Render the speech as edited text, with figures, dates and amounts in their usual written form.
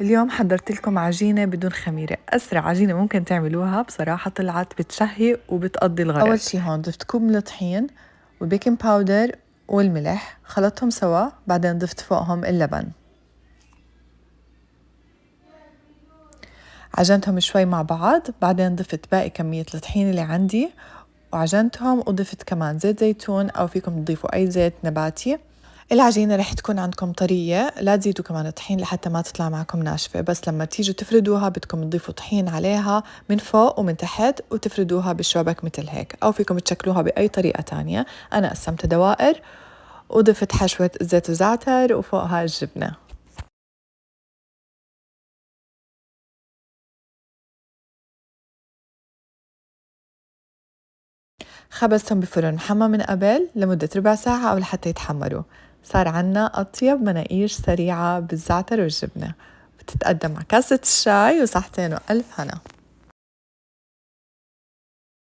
اليوم حضرت لكم عجينة بدون خميرة، أسرع عجينة ممكن تعملوها بصراحة، طلعت بتشهي وبتقضي الغرض. أول شي هون ضفت كوب من الطحين والبيكنج باودر والملح، خلطتهم سوا، بعدين ضفت فوقهم اللبن، عجنتهم شوي مع بعض، بعدين ضفت باقي كمية الطحين اللي عندي وعجنتهم، وضفت كمان زيت زيتون أو فيكم تضيفوا أي زيت نباتي. العجينة رح تكون عندكم طرية، لا تزيدوا كمان الطحين لحتى ما تطلع معكم ناشفة، بس لما تيجوا تفردوها بدكم تضيفوا طحين عليها من فوق ومن تحت وتفردوها بالشوبك مثل هيك، أو فيكم تشكلوها بأي طريقة تانية. أنا قسمتها دوائر وضفت حشوة زيت وزعتر وفوقها الجبنة. خبزتهم بفرن محمى من قبل لمدة ربع ساعة أو لحتى يتحمروا. صار عنا أطيب مناقيش سريعة بالزعتر والجبنة، بتتقدم مع كاسة الشاي وصحتين وألف هنا.